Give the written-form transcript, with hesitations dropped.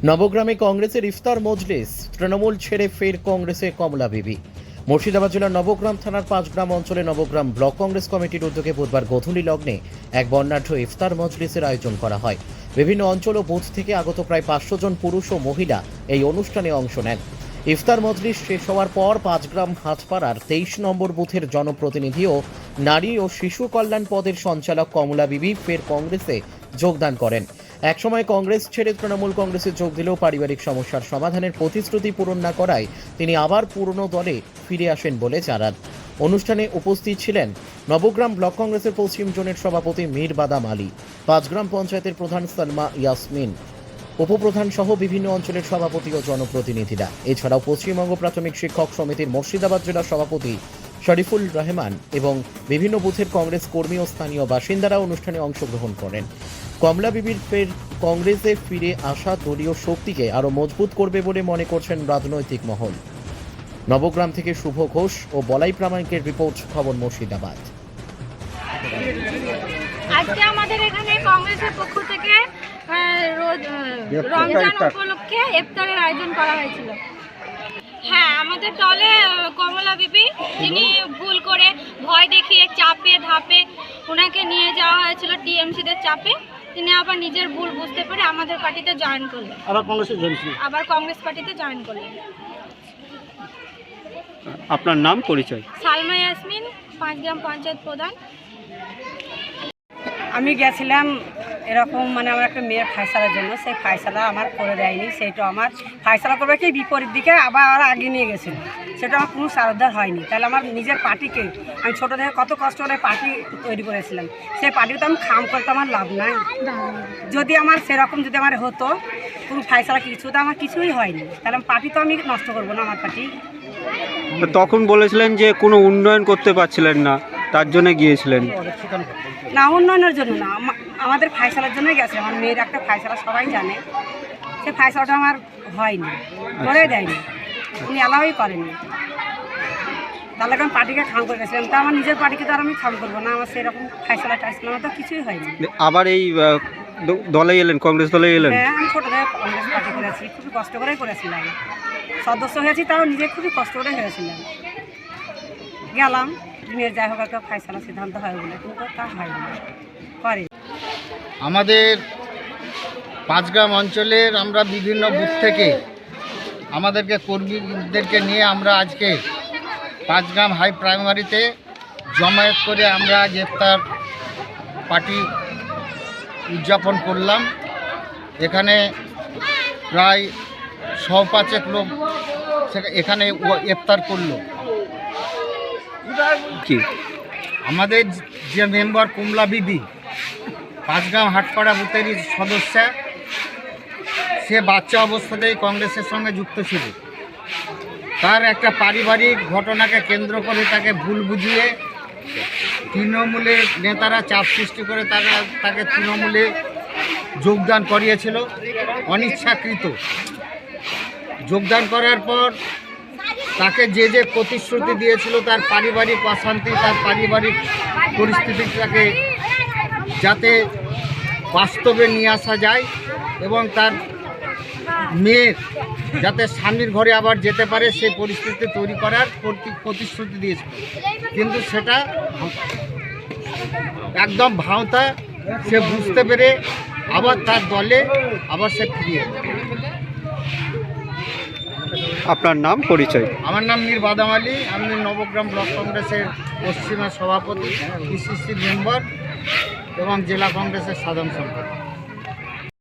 নবগ্রামে কংগ্রেসের ইফতার মজলিস, তৃণমূল ছেড়ে ফের কংগ্রেসে কমলা বিবি। মুর্শিদাবাদ জেলার নবগ্রাম থানার 5 গ্রাম অঞ্চলে নবগ্রাম ব্লক কংগ্রেস কমিটির উদ্যোগে বুধবার গধূলি লগ্নে এক বর্ণাঢ্য ইফতার মজলিসের আয়োজন করা হয়। বিভিন্ন অঞ্চল ও বুথ থেকে আগত প্রায় 500 জন পুরুষ ও মহিলা এই অনুষ্ঠানে অংশ নেন। ইফতার মজলিস শেষ হওয়ার পর 5 গ্রাম হাটপাড়ার 23 নম্বর বুথের জনপ্রতিনিধি ও নারী ও শিশু কল্যাণ পদের সঞ্চালক কমলা বিবি ফের কংগ্রেসে যোগদান করেন। একসময় কংগ্রেস ছেড়ে তৃণমূল কংগ্রেসে যোগ দিলেও পারিবারিক সমস্যার সমাধানের প্রতিশ্রুতি পূরণ না করায় তিনি আবার পুরনো দলে ফিরে আসেন বলে জানান। অনুষ্ঠানে উপস্থিত ছিলেন নবগ্রাম ব্লক কংগ্রেসের পশ্চিম জোনের সভাপতি মীর বাদাম আলী, 5 গ্রাম পঞ্চায়েতের প্রধান সালমা ইয়াসমিন, উপপ্রধান সহ বিভিন্ন অঞ্চলের সভাপতি ও জনপ্রতিনিধিরা। এছাড়াও পশ্চিমবঙ্গ প্রাথমিক শিক্ষক সমিতির মুর্শিদাবাদ জেলা সভাপতি শরীফুল রহমান এবং বিভিন্ন বুথের কংগ্রেস কর্মী ও স্থানীয় বাসিন্দারা অনুষ্ঠানে অংশগ্রহণ করেন। কমলা বিবির ফের কংগ্রেসে ফিরে আসা দলীয় শক্তিকে আরও মজবুত করবে বলে মনে করছেন রাজনৈতিক মহল। নবগ্রাম থেকে শুভ ঘোষ ও বলাই প্রামাণিকের রিপোর্ট, খবর মুর্শিদাবাদ। আজকে আমাদের এখানে কংগ্রেসের পক্ষ থেকে রমজান উপলক্ষে ইফতারের আয়োজন করা হয়েছিল। হ্যাঁ, আমাদের দলে কমলা বিবি, যিনি ভুল করে ভয় দেখিয়ে চাপে ধাপে ওনাকে নিয়ে যাওয়া হয়েছিল টিএমসিদের চাপে, তিনি আবার নিজের ভুল বুঝতে পেরে আমাদের পার্টিতে জয়েন করলেন, আবার কংগ্রেস পার্টিতে জয়েন করলেন। আপনার নাম, পরিচয়? সালমা ইয়াসমিন, 5 গ্রাম পঞ্চায়েত প্রধান। আমি গেছিলাম এরকম আমার একটা মেয়ের ফায়সালার জন্য, সেই ফায়সালা আমার করে দেয়নি। সেইটা আমার ফায়সালা করবে কি বিপরীত দিকে আবার ওরা আগে নিয়ে গেছিল, সেটা আমার কোনো সারোদ্ধার হয়নি। তাহলে আমার নিজের পার্টিকে আমি ছোটো থেকে কত কষ্ট করে পার্টি তৈরি করেছিলাম, সেই পার্টিতে তো আমি খাম করতে আমার লাভ নাই। যদি আমার সেরকম যদি আমার হতো কোনো ফায়সালা কিছু, তো আমার কিছুই হয়নি, তাহলে পার্টি তো আমি নষ্ট করবো না আমার পার্টি। তখন বলেছিলেন যে কোনো উন্নয়ন করতে পারছিলেন না, তার জন্য গিয়েছিলেন? না, উন্নয়নের জন্য না, আমাদের ফায়সালার জন্যই গেছে। আমার মেয়ের একটা ফায়সালা সবাই জানে, সে ফায়সালাটা আমার হয়নি, করে দেয়নি, উনি অ্যালাউই করেননি। তাহলে আমি পার্টিকে খাম করে গেছিলাম, তা আমার নিজের পার্টিকে তো আর আমি খাম করবো না। আমার সেরকম ফায়সালা টাইসালা আমার তো কিছুই হয়নি। আবার এই দলে এলেন, কংগ্রেস দলে এলেন? হ্যাঁ, আমি ছোটো থেকে কংগ্রেস পার্টি করেছি, খুবই কষ্ট করেই করেছিলাম। সদস্য হয়েছি, তাও নিজে খুবই কষ্ট করে হয়েছিলাম। গেলাম, মেয়ের যাই হোক একটা ফায়সালা সিদ্ধান্ত হয় বলে, কিন্তু তা হয়নি, করে। আমাদের 5 গ্রাম অঞ্চলের আমরা বিভিন্ন বুথ থেকে আমাদেরকে কর্মীদেরকে নিয়ে আমরা আজকে 5 গ্রাম হাই প্রাইমারিতে জমায়েত করে আমরা ইফতার পার্টি উদযাপন করলাম। এখানে প্রায় 105 লোক এখানে ইফতার করলো। কি আমাদের যে মেম্বার কমলা বিবি, 5 গ্রাম হাটপাড়া বুথেরই সদস্য, সে বাচ্চা অবস্থাতেই কংগ্রেসের সঙ্গে যুক্ত ছিল। তার একটা পারিবারিক ঘটনাকে কেন্দ্র করে তাকে ভুল বুঝিয়ে তৃণমূলের নেতারা চাপ সৃষ্টি করে তাকে তৃণমূলে যোগদান করিয়েছিল অনিচ্ছাকৃত। যোগদান করার পর তাকে যে প্রতিশ্রুতি দিয়েছিল, তার পারিবারিক অশান্তি, তার পারিবারিক পরিস্থিতিটাকে যাতে বাস্তবে নিয়ে আসা যায় এবং তার মেয়ের যাতে স্বামীর ঘরে আবার যেতে পারে, সেই পরিস্থিতি তৈরি করার প্রতিশ্রুতি দিয়েছিল। কিন্তু সেটা একদম ভাঁওতা, সে বুঝতে পেরে আবার তার দলে আবার সে ফিরিয়ে। আপনার নাম, পরিচয়? আমার নাম মীর বাদাম আলী, আমি নবগ্রাম ব্লক কংগ্রেসের পশ্চিমা সভাপতি, পিসিসি মেম্বার এবং জেলা কংগ্রেসের সাধারণ সম্পাদক।